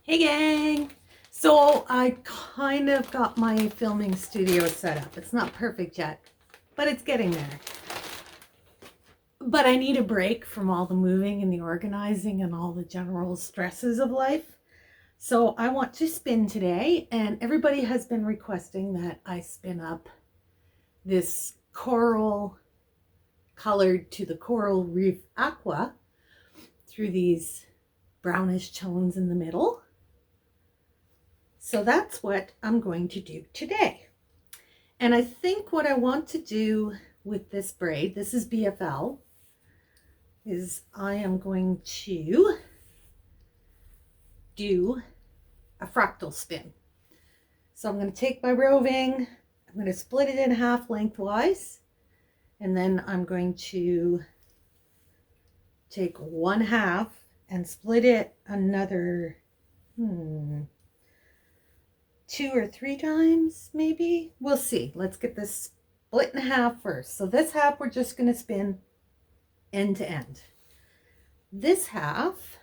Hey gang! So I kind of got my filming studio set up. It's not perfect yet, but it's getting there. But I need a break from all the moving and the organizing and all the general stresses of life. So I want to spin today, and everybody has been requesting that I spin up this coral colored to the coral reef aqua through these brownish tones in the middle. So that's what I'm going to do today. And I think what I want to do with this braid, this is BFL, is I am going to do a fractal spin. So I'm going to take my roving, I'm going to split it in half lengthwise, and then I'm going to take one half and split it another 2 or 3 times, maybe. We'll see. Let's get this split in half first. So this half we're just going to spin end to end. This half,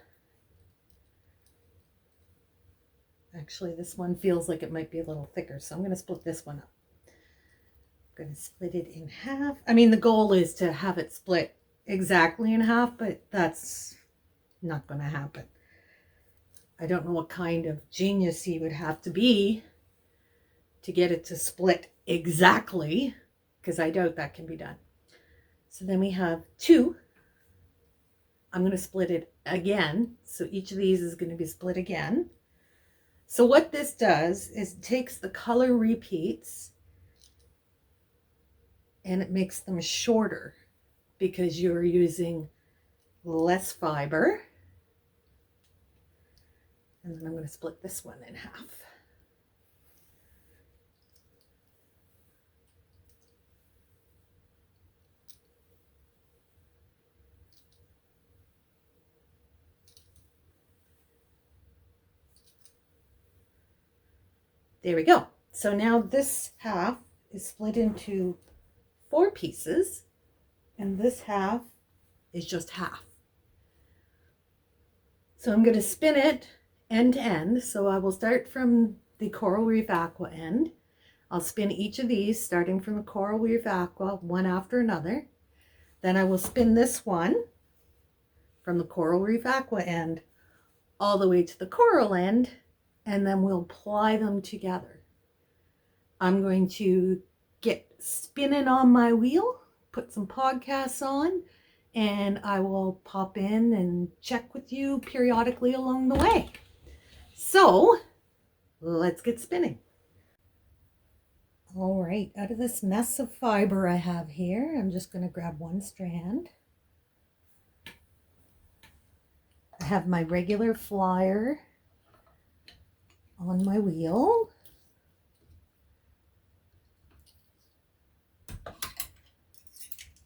actually this one feels like it might be a little thicker, so I'm going to split this one up. I'm going to split it in half. I mean, the goal is to have it split exactly in half, but that's not going to happen. I don't know what kind of genius you would have to be to get it to split exactly, because I doubt that can be done. So then we have 2. I'm going to split it again. So each of these is going to be split again. So what this does is it takes the color repeats and it makes them shorter because you're using less fiber. And then I'm going to split this one in half. There we go. So now this half is split into 4 pieces, and this half is just half. So I'm going to spin it end to end. So I will start from the coral reef aqua end. I'll spin each of these starting from the coral reef aqua one after another. Then I will spin this one from the coral reef aqua end all the way to the coral end, and then we'll ply them together. I'm going to get spinning on my wheel, put some podcasts on, and I will pop in and check with you periodically along the way. So let's get spinning. All right, out of this mess of fiber I have here, I'm just going to grab one strand. I have my regular flyer on my wheel.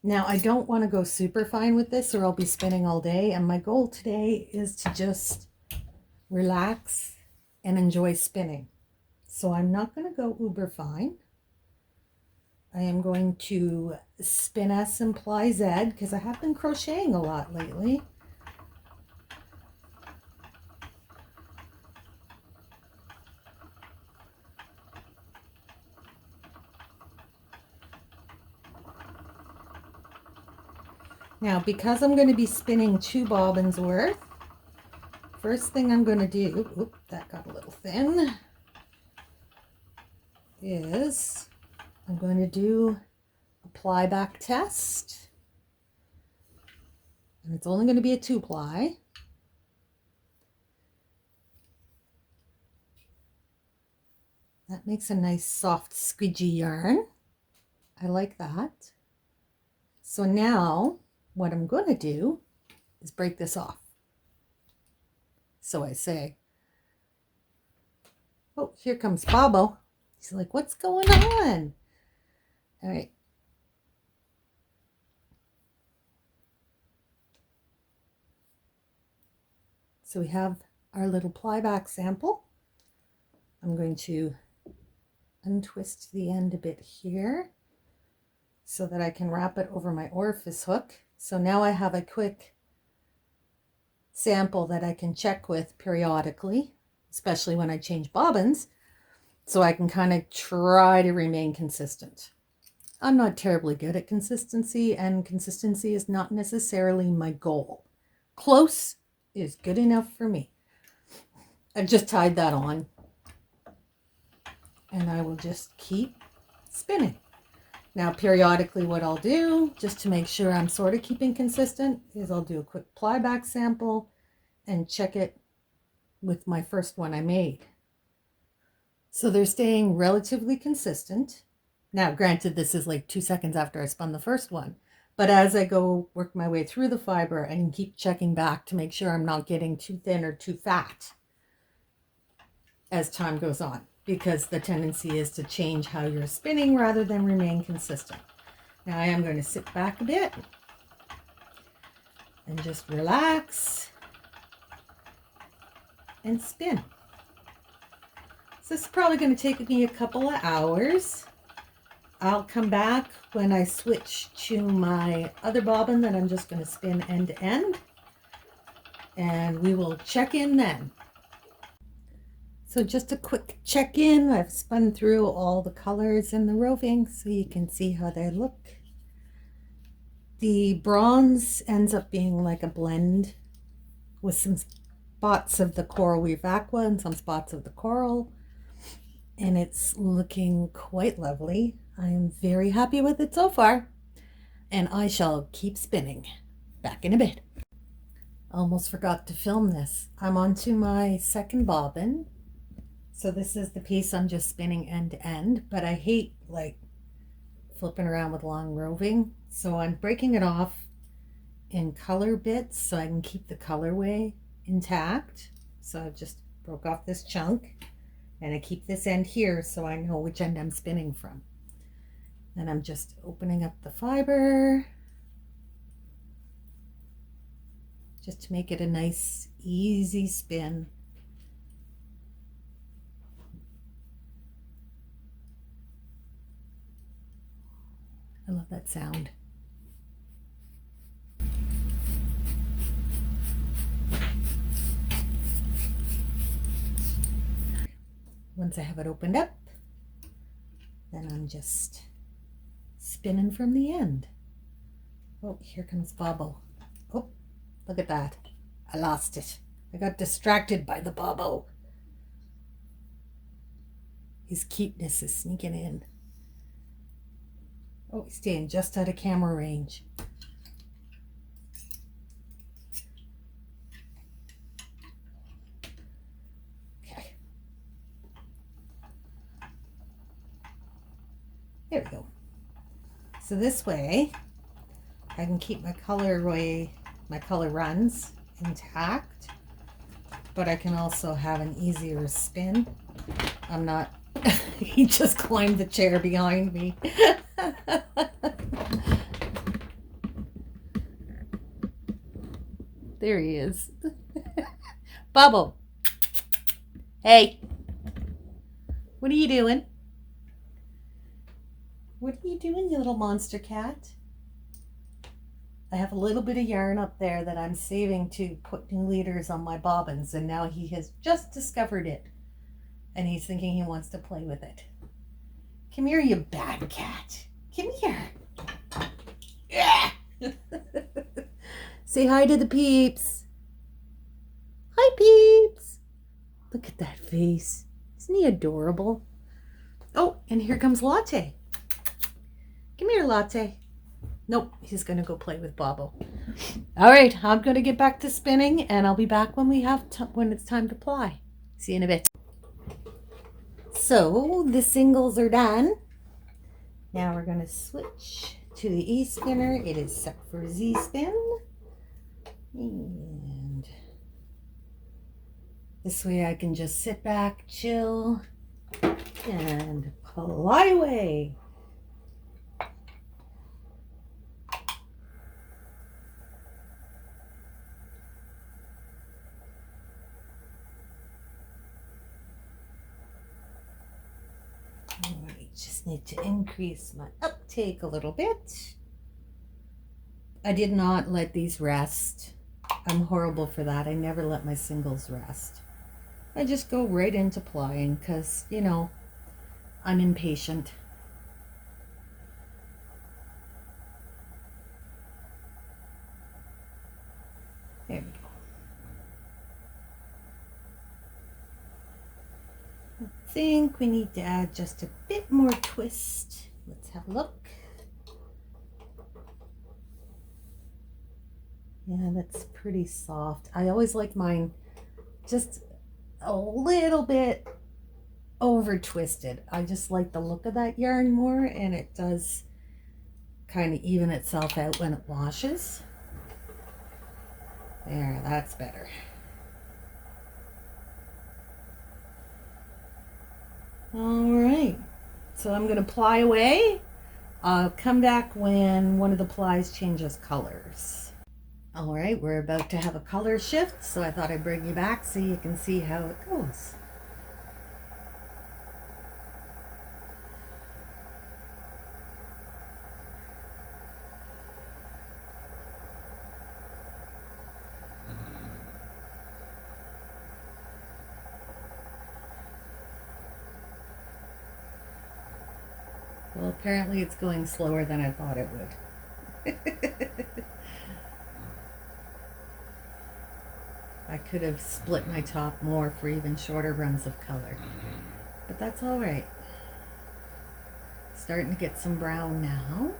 Now I don't want to go super fine with this or I'll be spinning all day, and my goal today is to just relax and enjoy spinning. So I'm not going to go uber fine. I am going to spin S and ply Z because I have been crocheting a lot lately. Now, because I'm going to be spinning 2 bobbins worth, first thing I'm going to do, oops, that got a little thin, is I'm going to do a ply back test. And it's only going to be a 2 ply. That makes a nice soft squidgy yarn. I like that. So now what I'm going to do is break this off. So I say, oh, here comes Bobo. He's like, what's going on? All right. So we have our little ply back sample. I'm going to untwist the end a bit here so that I can wrap it over my orifice hook. So now I have a quick sample that I can check with periodically. especially when I change bobbins, so I can kind of try to remain consistent. I'm not terribly good at consistency, and consistency is not necessarily my goal. Close is good enough for me. I've just tied that on, and I will just keep spinning. Now, periodically what I'll do, just to make sure I'm sort of keeping consistent, is I'll do a quick ply back sample and check it with my first one I made. So they're staying relatively consistent. Now, granted, this is like 2 seconds after I spun the first one, but as I go work my way through the fiber, I can keep checking back to make sure I'm not getting too thin or too fat as time goes on, because the tendency is to change how you're spinning rather than remain consistent. Now I am going to sit back a bit and just relax and spin. So this is probably going to take me a couple of hours. I'll come back when I switch to my other bobbin that I'm just going to spin end to end, and we will check in then. So just a quick check-in. I've spun through all the colors in the roving so you can see how they look. The bronze ends up being like a blend with some spots of the coral weave aqua and some spots of the coral, and it's looking quite lovely. I am very happy with it so far, and I shall keep spinning. Back in a bit. Almost forgot to film this. I'm onto my second bobbin. So this is the piece I'm just spinning end to end, but I hate like flipping around with long roving. So I'm breaking it off in color bits so I can keep the colorway intact. So I just broke off this chunk, and I keep this end here so I know which end I'm spinning from. Then I'm just opening up the fiber just to make it a nice, easy spin. I love that sound. Once I have it opened up, then I'm just spinning from the end. Oh, here comes Bobbo. Oh, look at that. I lost it. I got distracted by the Bobbo. His cuteness is sneaking in. Oh, he's staying just out of camera range. Okay. There we go. So this way, I can keep my color runs intact, but I can also have an easier spin. I'm not, he just climbed the chair behind me. There he is. Bubble. Hey. What are you doing? What are you doing, you little monster cat? I have a little bit of yarn up there that I'm saving to put new leaders on my bobbins, and now he has just discovered it, and he's thinking he wants to play with it. Come here, you bad cat. Come here. Yeah. Say hi to the peeps. Hi, peeps. Look at that face. Isn't he adorable? Oh, and here comes Latte. Come here, Latte. Nope, he's going to go play with Bobbo. All right, I'm going to get back to spinning, and I'll be back when when it's time to ply. See you in a bit. So the singles are done. Now we're going to switch to the E spinner. It is set for Z spin. And this way I can just sit back, chill, and ply away. Alright, just need to increase my uptake a little bit. I did not let these rest. I'm horrible for that. I never let my singles rest. I just go right into applying because, you know, I'm impatient. There we go. I think we need to add just a bit more twist. Let's have a look. Yeah, that's pretty soft. I always like mine just a little bit over twisted. I just like the look of that yarn more, and it does kind of even itself out when it washes. There, that's better. All right, so I'm going to ply away. I'll come back when one of the plies changes colors. All right, we're about to have a color shift, so I thought I'd bring you back so you can see how it goes. Well, apparently it's going slower than I thought it would. I could have split my top more for even shorter runs of color, but that's all right. Starting to get some brown now.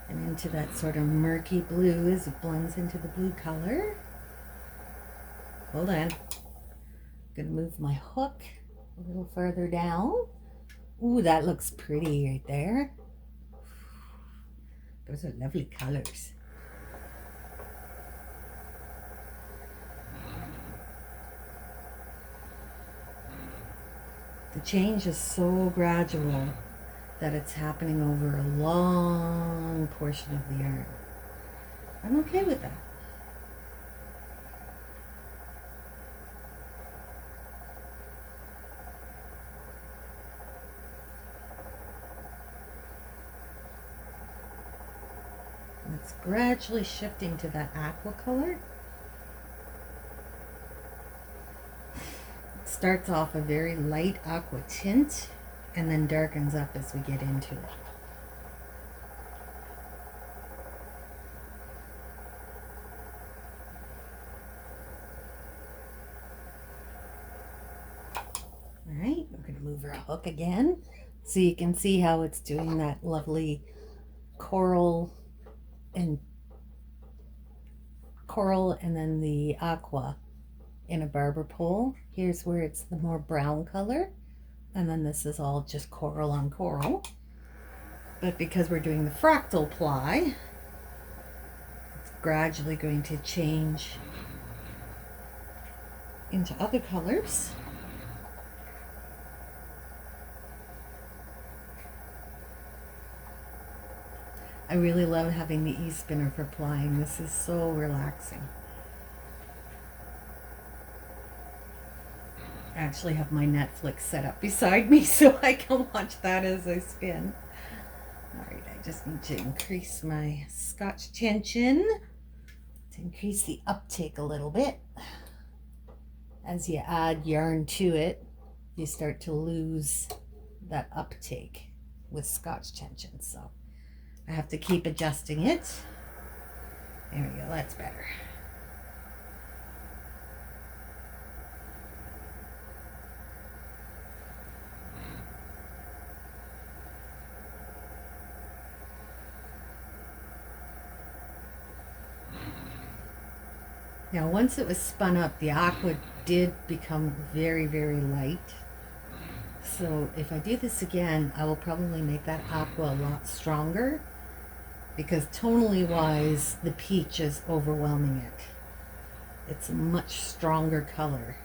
And into that sort of murky blue as it blends into the blue color. Hold on. I'm gonna move my hook a little further down. Ooh, that looks pretty right there. Those are lovely colors. The change is so gradual that it's happening over a long portion of the yarn. I'm okay with that. And it's gradually shifting to that aqua color. It starts off a very light aqua tint and then darkens up as we get into it. All right, we're going to move our hook again so you can see how it's doing that lovely coral and then the aqua in a barber pole. Here's where it's the more brown color, and then this is all just coral on coral. But because we're doing the fractal ply, it's gradually going to change into other colors. I really love having the e-spinner for plying. This is so relaxing. I actually have my Netflix set up beside me so I can watch that as I spin. All right, I just need to increase my scotch tension to increase the uptake a little bit. As you add yarn to it, you start to lose that uptake with scotch tension. So I have to keep adjusting it. There we go, that's better. Now, once it was spun up, the aqua did become very, very light. So if I do this again, I will probably make that aqua a lot stronger because tonally wise, the peach is overwhelming it. It's a much stronger color.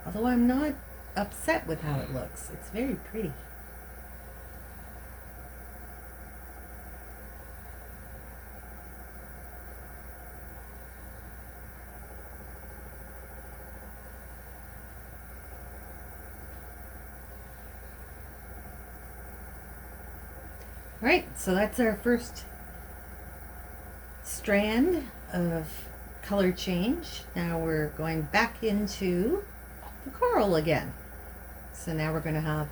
Although I'm not upset with how it looks. It's very pretty. Right, so that's our first strand of color change. Now we're going back into the coral again. So now we're going to have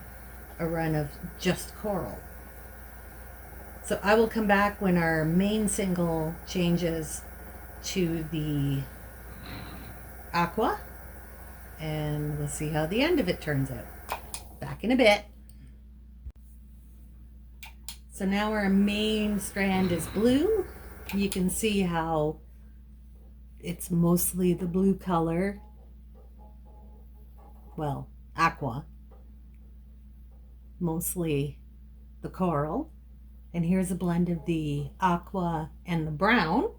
a run of just coral. So I will come back when our main single changes to the Aqua, and we'll see how the end of it turns out. Back in a bit. So now our main strand is blue. You can see how it's mostly the blue color. Well, aqua. Mostly the coral. And here's a blend of the aqua and the brown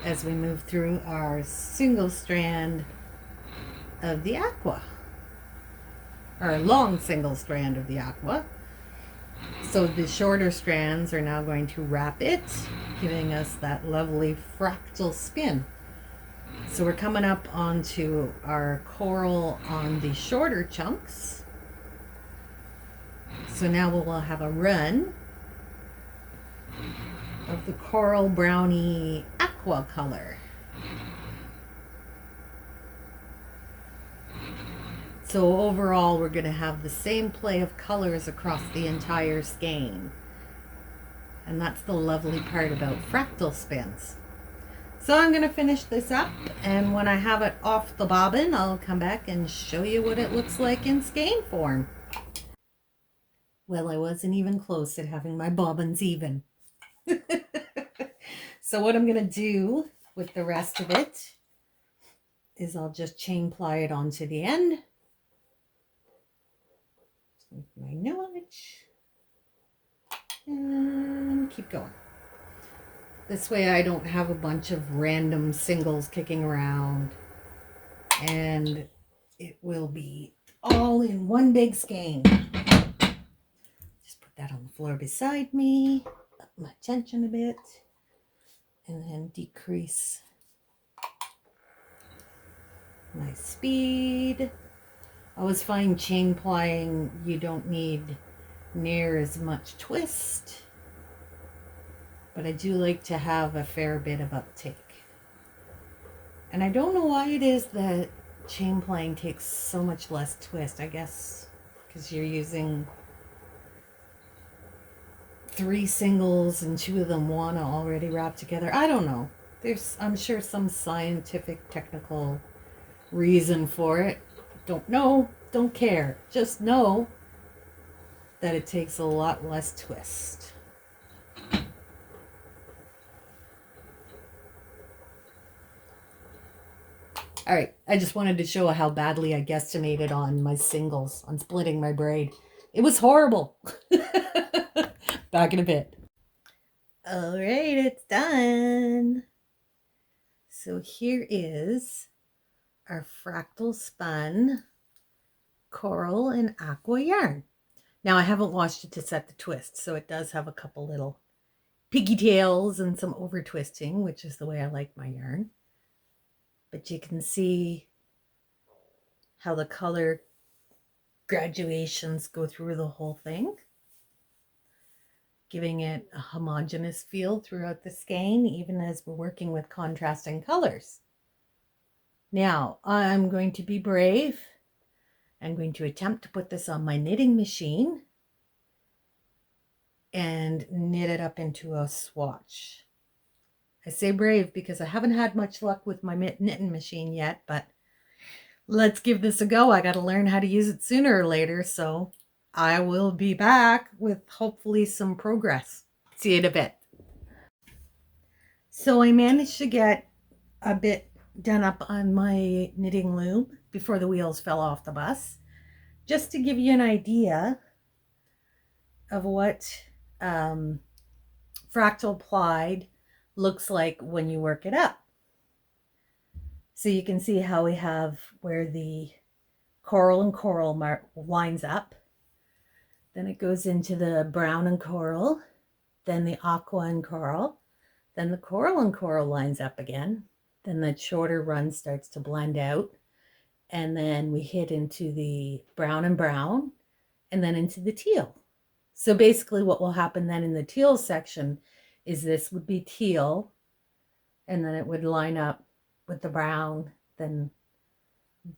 as we move through our single strand of the aqua. Our long single strand of the aqua. So the shorter strands are now going to wrap it, giving us that lovely fractal spin. So we're coming up onto our coral on the shorter chunks. So now we'll have a run of the coral brownie aqua color. So overall, we're going to have the same play of colors across the entire skein. And that's the lovely part about fractal spins. So I'm going to finish this up, and when I have it off the bobbin, I'll come back and show you what it looks like in skein form. Well, I wasn't even close at having my bobbins even. So what I'm going to do with the rest of it is I'll just chain ply it onto the end. With my notch and keep going. This way I don't have a bunch of random singles kicking around, and it will be all in one big skein. Just put that on the floor beside me, up my tension a bit, and then decrease my speed. I always find chain plying, you don't need near as much twist, but I do like to have a fair bit of uptake. And I don't know why it is that chain plying takes so much less twist. I guess because you're using 3 singles and 2 of them want to already wrap together. I don't know. There's, I'm sure, some scientific, technical reason for it. Don't know, don't care. Just know that it takes a lot less twist. All right, I just wanted to show how badly I guesstimated on my singles, on splitting my braid. It was horrible. Back in a bit. All right, it's done. So here is our fractal spun coral and aqua yarn. Now I haven't washed it to set the twist, so it does have a couple little piggy tails and some over twisting, which is the way I like my yarn. But you can see how the color graduations go through the whole thing, giving it a homogeneous feel throughout the skein, even as we're working with contrasting colors. Now, I'm going to be brave. I'm going to attempt to put this on my knitting machine and knit it up into a swatch. I say brave because I haven't had much luck with my knitting machine yet, but let's give this a go. I got to learn how to use it sooner or later, so I will be back with hopefully some progress. See you in a bit. So I managed to get a bit done up on my knitting loom before the wheels fell off the bus, just to give you an idea of what fractal plied looks like when you work it up. So you can see how we have where the coral and coral lines up. Then it goes into the brown and coral, then the aqua and coral, then the coral and coral lines up again. Then the shorter run starts to blend out. And then we hit into the brown and brown, and then into the teal. So basically what will happen then in the teal section is this would be teal, and then it would line up with the brown. Then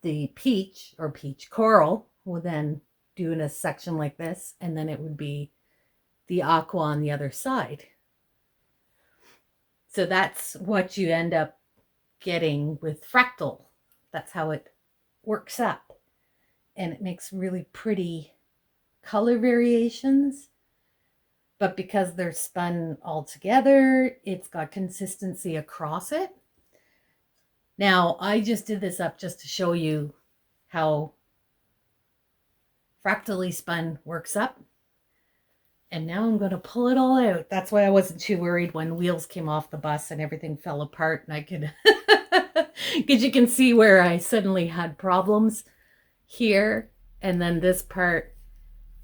the peach or peach coral will then do in a section like this, and then it would be the aqua on the other side. So that's what you end up getting with fractal. That's how it works up. And it makes really pretty color variations. But because they're spun all together, it's got consistency across it. Now, I just did this up just to show you how fractally spun works up. And now I'm going to pull it all out. That's why I wasn't too worried when wheels came off the bus and everything fell apart. And I could, because you can see where I suddenly had problems here. And then this part,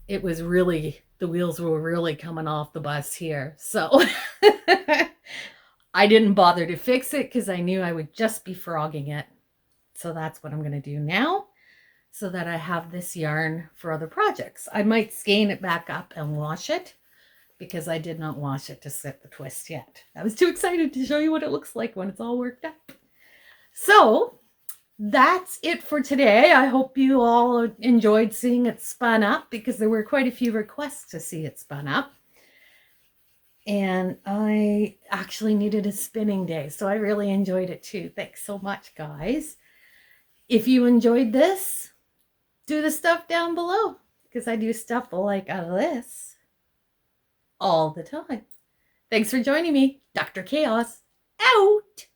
it was really, the wheels were really coming off the bus here. So I didn't bother to fix it because I knew I would just be frogging it. So that's what I'm going to do now, so that I have this yarn for other projects. I might skein it back up and wash it, because I did not wash it to set the twist yet. I was too excited to show you what it looks like when it's all worked up. So that's it for today. I hope you all enjoyed seeing it spun up, because there were quite a few requests to see it spun up. And I actually needed a spinning day, so I really enjoyed it too. Thanks so much, guys. If you enjoyed this, do the stuff down below, because I do stuff like this all the time. Thanks for joining me. Dr. Chaos, out!